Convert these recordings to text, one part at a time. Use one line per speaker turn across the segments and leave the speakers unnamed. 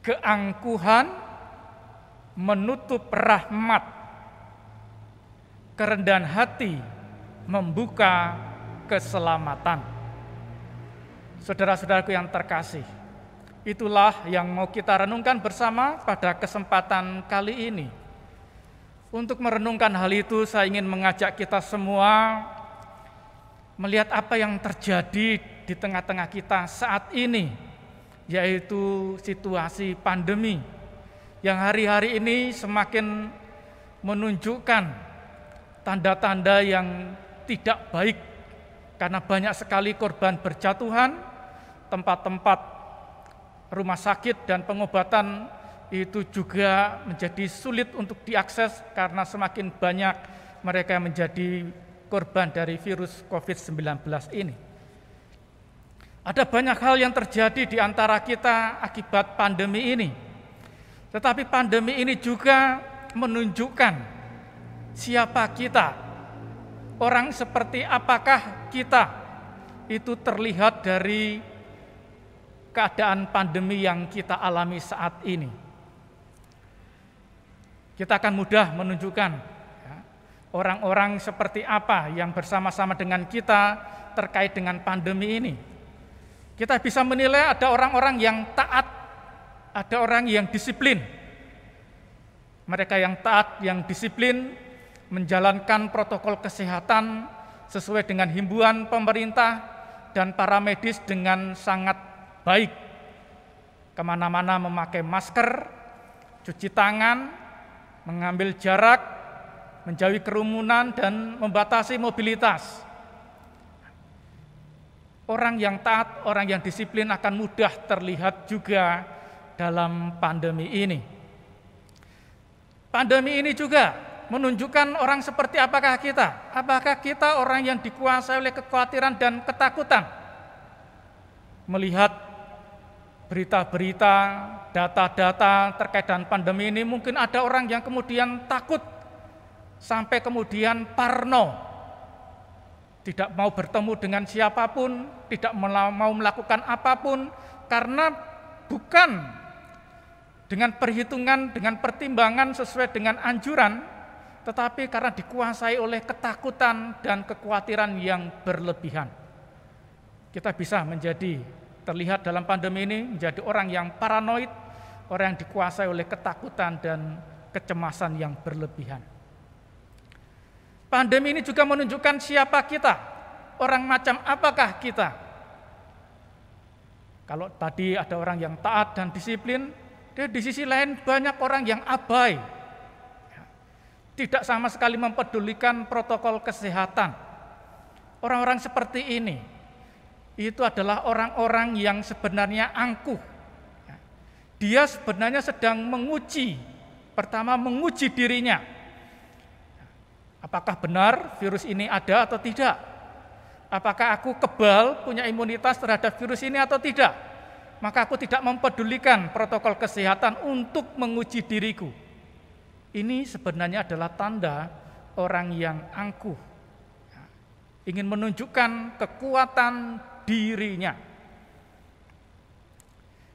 keangkuhan menutup rahmat, kerendahan hati membuka keselamatan. Saudara-saudaraku yang terkasih, itulah yang mau kita renungkan bersama pada kesempatan kali ini. Untuk merenungkan hal itu, saya ingin mengajak kita semua melihat apa yang terjadi di tengah-tengah kita saat ini, yaitu situasi pandemi yang hari-hari ini semakin menunjukkan tanda-tanda yang tidak baik karena banyak sekali korban berjatuhan, tempat-tempat rumah sakit dan pengobatan itu juga menjadi sulit untuk diakses karena semakin banyak mereka yang menjadi korban dari virus COVID-19 ini. Ada banyak hal yang terjadi di antara kita akibat pandemi ini. Tetapi pandemi ini juga menunjukkan siapa kita. Orang seperti apakah kita. Itu terlihat dari keadaan pandemi yang kita alami saat ini. Kita akan mudah menunjukkan orang-orang seperti apa yang bersama-sama dengan kita terkait dengan pandemi ini. Kita bisa menilai ada orang-orang yang taat, ada orang yang disiplin. Mereka yang taat, yang disiplin, menjalankan protokol kesehatan sesuai dengan himbauan pemerintah dan para medis dengan sangat baik. Kemana-mana memakai masker, cuci tangan, mengambil jarak, menjauhi kerumunan, dan membatasi mobilitas. Orang yang taat, orang yang disiplin akan mudah terlihat juga dalam pandemi ini. Pandemi ini juga menunjukkan orang seperti apakah kita. Apakah kita orang yang dikuasai oleh kekhawatiran dan ketakutan? Melihat berita-berita, data-data terkait dengan pandemi ini, mungkin ada orang yang kemudian takut, sampai kemudian parno. Tidak mau bertemu dengan siapapun, tidak mau melakukan apapun, karena bukan dengan perhitungan, dengan pertimbangan sesuai dengan anjuran, tetapi karena dikuasai oleh ketakutan dan kekhawatiran yang berlebihan. Kita bisa terlihat dalam pandemi ini menjadi orang yang paranoid, orang yang dikuasai oleh ketakutan dan kecemasan yang berlebihan. Pandemi ini juga menunjukkan siapa kita, orang macam apakah kita. Kalau tadi ada orang yang taat dan disiplin, di sisi lain banyak orang yang abai, tidak sama sekali mempedulikan protokol kesehatan. Orang-orang seperti ini, itu adalah orang-orang yang sebenarnya angkuh. Dia sebenarnya sedang menguji, pertama menguji dirinya. Apakah benar virus ini ada atau tidak? Apakah aku kebal, punya imunitas terhadap virus ini atau tidak? Maka aku tidak mempedulikan protokol kesehatan untuk menguji diriku. Ini sebenarnya adalah tanda orang yang angkuh. Ingin menunjukkan kekuatan dirinya.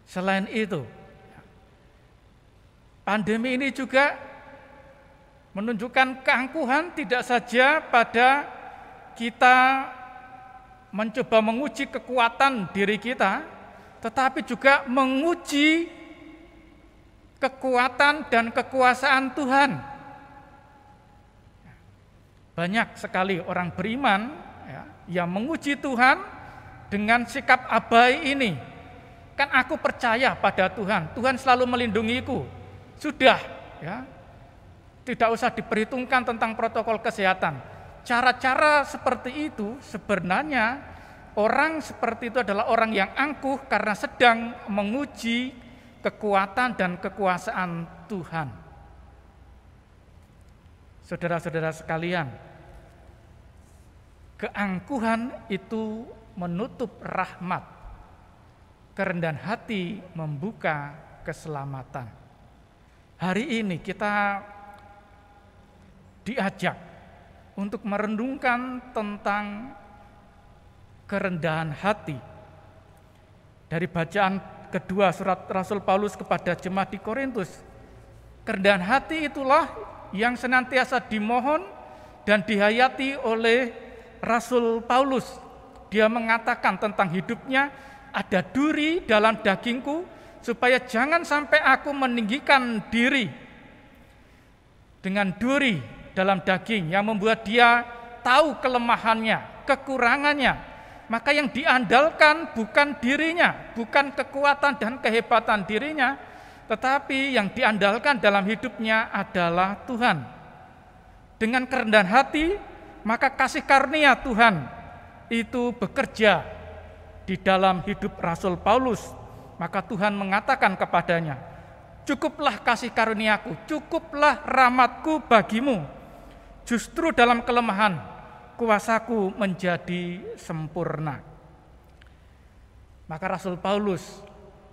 Selain itu, pandemi ini juga menunjukkan keangkuhan tidak saja pada kita mencoba menguji kekuatan diri kita, tetapi juga menguji kekuatan dan kekuasaan Tuhan. Banyak sekali orang beriman yang menguji Tuhan dengan sikap abai ini. Kan aku percaya pada Tuhan, Tuhan selalu melindungiku. Sudah, tidak usah diperhitungkan tentang protokol kesehatan. Cara-cara seperti itu sebenarnya orang seperti itu adalah orang yang angkuh karena sedang menguji kekuatan dan kekuasaan Tuhan. Saudara-saudara sekalian, keangkuhan itu menutup rahmat, kerendahan hati membuka keselamatan. Hari ini kita diajak untuk merenungkan tentang kerendahan hati. Dari bacaan kedua surat Rasul Paulus kepada jemaat di Korintus. Kerendahan hati itulah yang senantiasa dimohon dan dihayati oleh Rasul Paulus. Dia mengatakan tentang hidupnya, ada duri dalam dagingku, supaya jangan sampai aku meninggikan diri dengan duri dalam daging yang membuat dia tahu kelemahannya, kekurangannya. Maka yang diandalkan bukan dirinya, bukan kekuatan dan kehebatan dirinya, tetapi yang diandalkan dalam hidupnya adalah Tuhan. Dengan kerendahan hati, maka kasih karunia Tuhan itu bekerja di dalam hidup Rasul Paulus. Maka Tuhan mengatakan kepadanya, cukuplah kasih karuniaku, cukuplah rahmatku bagimu. Justru dalam kelemahan, kuasaku menjadi sempurna. Maka Rasul Paulus,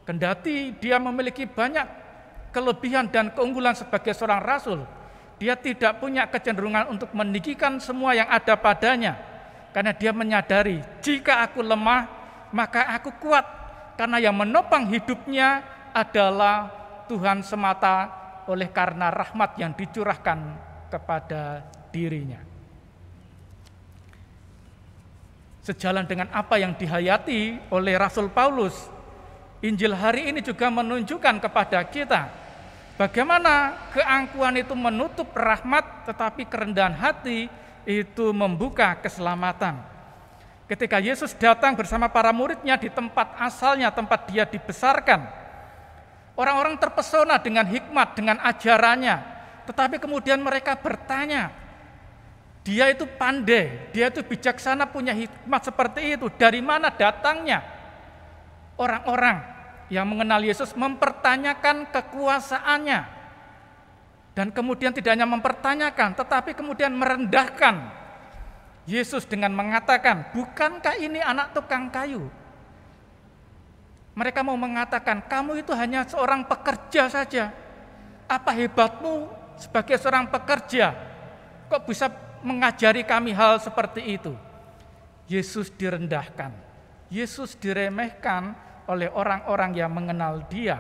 kendati dia memiliki banyak kelebihan dan keunggulan sebagai seorang rasul, dia tidak punya kecenderungan untuk meninggikan semua yang ada padanya. Karena dia menyadari, jika aku lemah, maka aku kuat. Karena yang menopang hidupnya adalah Tuhan semata oleh karena rahmat yang dicurahkan kepada dirinya. Sejalan dengan apa yang dihayati oleh Rasul Paulus, Injil hari ini juga menunjukkan kepada kita bagaimana keangkuhan itu menutup rahmat, tetapi kerendahan hati itu membuka keselamatan. Ketika Yesus datang bersama para muridnya di tempat asalnya, tempat dia dibesarkan, orang-orang terpesona dengan hikmat, dengan ajarannya, tetapi kemudian mereka bertanya, dia itu pandai, dia itu bijaksana, punya hikmat seperti itu. Dari mana datangnya? Orang-orang yang mengenal Yesus mempertanyakan kekuasaannya. Dan kemudian tidak hanya mempertanyakan, tetapi kemudian merendahkan Yesus dengan mengatakan, bukankah ini anak tukang kayu? Mereka mau mengatakan, kamu itu hanya seorang pekerja saja. Apa hebatmu sebagai seorang pekerja? Kok bisa mengajari kami hal seperti itu? Yesus direndahkan, Yesus diremehkan oleh orang-orang yang mengenal dia.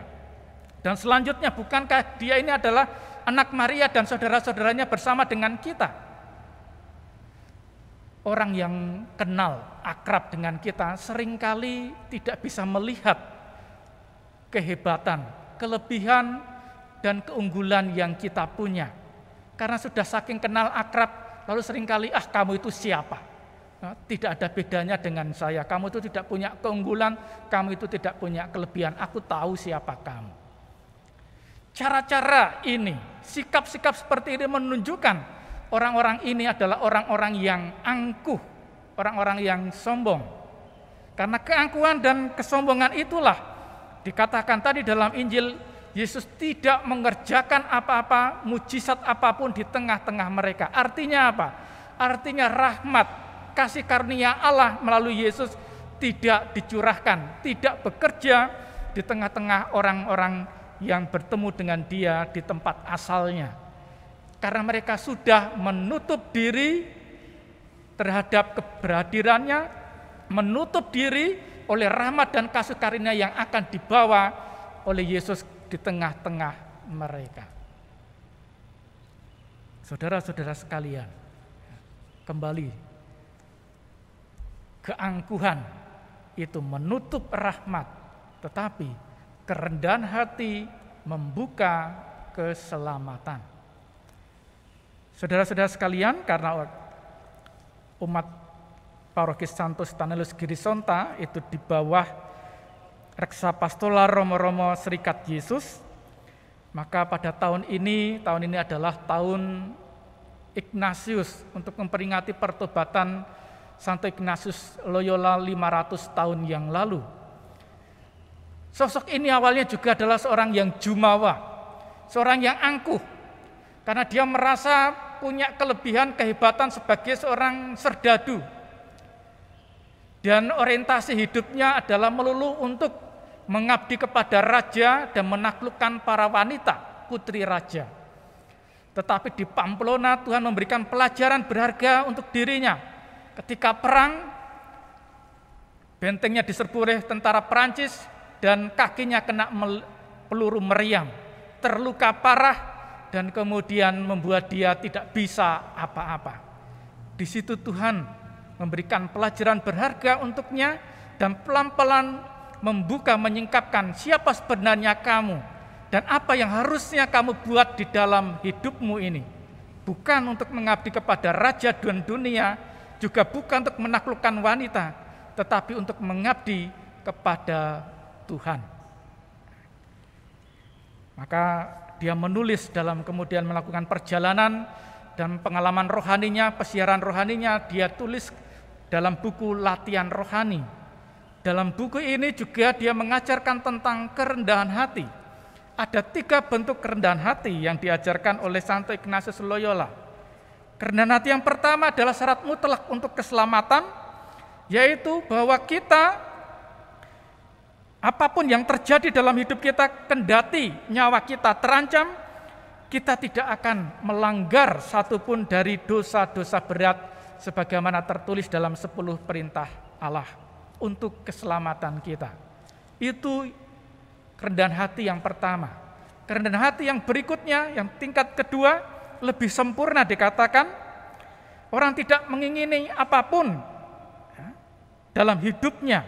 Dan selanjutnya, bukankah dia ini adalah anak Maria dan saudara-saudaranya bersama dengan kita? Orang yang kenal, akrab dengan kita seringkali tidak bisa melihat kehebatan, kelebihan, dan keunggulan yang kita punya. Karena sudah saking kenal akrab, lalu seringkali, kamu itu siapa? Tidak ada bedanya dengan saya. Kamu itu tidak punya keunggulan, kamu itu tidak punya kelebihan. Aku tahu siapa kamu. Cara-cara ini, sikap-sikap seperti ini menunjukkan orang-orang ini adalah orang-orang yang angkuh, orang-orang yang sombong. Karena keangkuhan dan kesombongan itulah dikatakan tadi dalam Injil, Yesus tidak mengerjakan apa-apa, mujizat apapun di tengah-tengah mereka. Artinya apa? Artinya rahmat, kasih karunia Allah melalui Yesus tidak dicurahkan, tidak bekerja di tengah-tengah orang-orang yang bertemu dengan dia di tempat asalnya. Karena mereka sudah menutup diri terhadap keberhadirannya, menutup diri oleh rahmat dan kasih karunia yang akan dibawa oleh Yesus di tengah-tengah mereka. Saudara-saudara sekalian, kembali, keangkuhan itu menutup rahmat, tetapi kerendahan hati membuka keselamatan. Saudara-saudara sekalian, karena umat Paroki Santo Stanislaus Girisonta itu di bawah Reksa Pastoral Romo-Romo Serikat Yesus, maka pada tahun ini adalah tahun Ignatius untuk memperingati pertobatan Santo Ignatius Loyola 500 tahun yang lalu. Sosok ini awalnya juga adalah seorang yang jumawa, seorang yang angkuh, karena dia merasa punya kelebihan kehebatan sebagai seorang serdadu. Dan orientasi hidupnya adalah melulu untuk mengabdi kepada raja dan menaklukkan para wanita, putri raja. Tetapi di Pamplona Tuhan memberikan pelajaran berharga untuk dirinya. Ketika perang, bentengnya diserbu oleh tentara Perancis dan kakinya kena peluru meriam, terluka parah, dan kemudian membuat dia tidak bisa apa-apa. Di situ Tuhan memberikan pelajaran berharga untuknya dan pelan-pelan membuka, menyingkapkan siapa sebenarnya kamu dan apa yang harusnya kamu buat di dalam hidupmu ini. Bukan untuk mengabdi kepada raja dan dunia, juga bukan untuk menaklukkan wanita, tetapi untuk mengabdi kepada Tuhan. Maka dia menulis dalam kemudian melakukan perjalanan dan pengalaman rohaninya, pesiaran rohaninya, dia tulis dalam buku Latihan Rohani. Dalam buku ini juga dia mengajarkan tentang kerendahan hati. Ada 3 bentuk kerendahan hati yang diajarkan oleh Santo Ignatius Loyola. Kerendahan hati yang pertama adalah syarat mutlak untuk keselamatan, yaitu bahwa kita apapun yang terjadi dalam hidup kita, kendati nyawa kita terancam, kita tidak akan melanggar satupun dari dosa-dosa berat sebagaimana tertulis dalam 10 perintah Allah untuk keselamatan kita. Itu kerendahan hati yang pertama. Kerendahan hati yang berikutnya, yang tingkat kedua, lebih sempurna dikatakan, orang tidak mengingini apapun dalam hidupnya,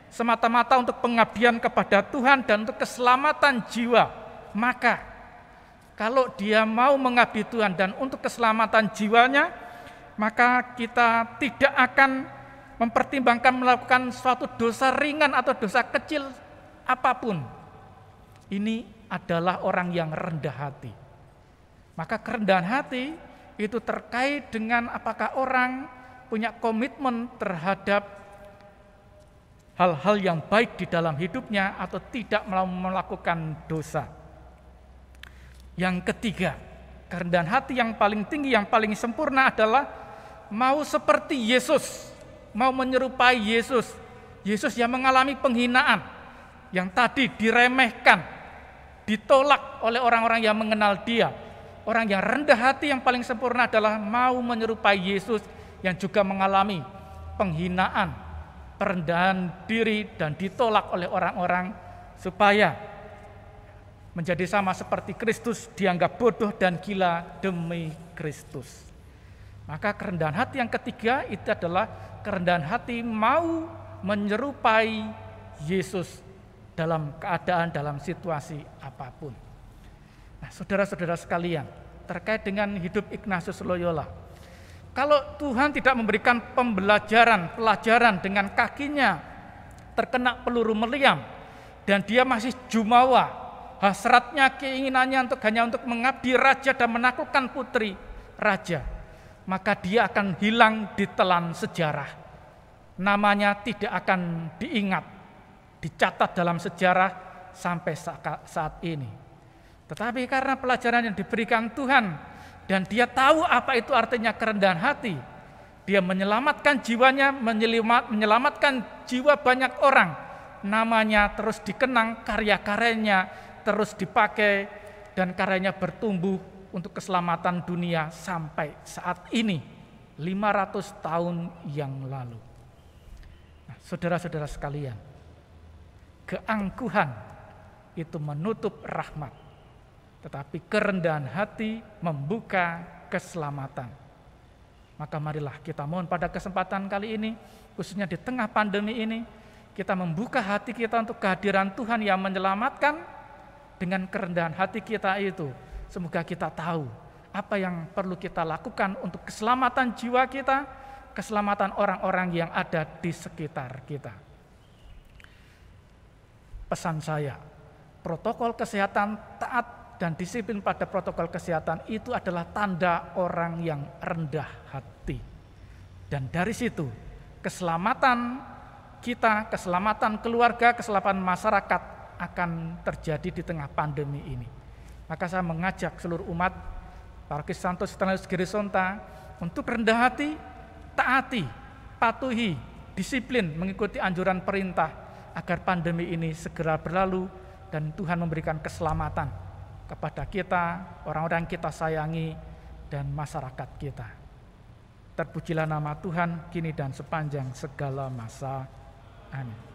semata-mata untuk pengabdian kepada Tuhan dan untuk keselamatan jiwa. Maka kalau dia mau mengabdi Tuhan dan untuk keselamatan jiwanya, maka kita tidak akan mempertimbangkan melakukan suatu dosa ringan atau dosa kecil apapun. Ini adalah orang yang rendah hati. Maka kerendahan hati itu terkait dengan apakah orang punya komitmen terhadap hal-hal yang baik di dalam hidupnya atau tidak melakukan dosa. Yang ketiga, kerendahan hati yang paling tinggi, yang paling sempurna adalah mau seperti Yesus, mau menyerupai Yesus. Yesus yang mengalami penghinaan, yang tadi diremehkan, ditolak oleh orang-orang yang mengenal dia. Orang yang rendah hati yang paling sempurna adalah mau menyerupai Yesus yang juga mengalami penghinaan, perendahan diri dan ditolak oleh orang-orang supaya menjadi sama seperti Kristus, dianggap bodoh dan gila demi Kristus. Maka kerendahan hati yang ketiga itu adalah kerendahan hati mau menyerupai Yesus dalam keadaan, dalam situasi apapun. Nah, saudara-saudara sekalian, terkait dengan hidup Ignatius Loyola, kalau Tuhan tidak memberikan pelajaran dengan kakinya terkena peluru meriam dan dia masih jumawa, hasratnya, keinginannya hanya untuk mengabdi raja dan menaklukkan putri raja, maka dia akan hilang di telan sejarah. Namanya tidak akan diingat, dicatat dalam sejarah sampai saat ini. Tetapi karena pelajaran yang diberikan Tuhan dan dia tahu apa itu artinya kerendahan hati, dia menyelamatkan jiwanya, menyelamatkan jiwa banyak orang. Namanya terus dikenang, karya-karyanya terus dipakai, dan karyanya bertumbuh untuk keselamatan dunia sampai saat ini, 500 tahun yang lalu. Nah, saudara-saudara sekalian, keangkuhan itu menutup rahmat, tetapi kerendahan hati membuka keselamatan. Maka marilah kita mohon pada kesempatan kali ini, khususnya di tengah pandemi ini, kita membuka hati kita untuk kehadiran Tuhan yang menyelamatkan. Dengan kerendahan hati kita itu, semoga kita tahu apa yang perlu kita lakukan untuk keselamatan jiwa kita, keselamatan orang-orang yang ada di sekitar kita. Pesan saya, protokol kesehatan, taat dan disiplin pada protokol kesehatan itu adalah tanda orang yang rendah hati. Dan dari situ keselamatan kita, keselamatan keluarga, keselamatan masyarakat akan terjadi di tengah pandemi ini. Maka saya mengajak seluruh umat Paroki Santo Stanislaus Girisonta untuk rendah hati, taati, patuhi, disiplin mengikuti anjuran perintah agar pandemi ini segera berlalu dan Tuhan memberikan keselamatan kepada kita, orang-orang yang kita sayangi, dan masyarakat kita. Terpujilah nama Tuhan kini dan sepanjang segala masa. Amin.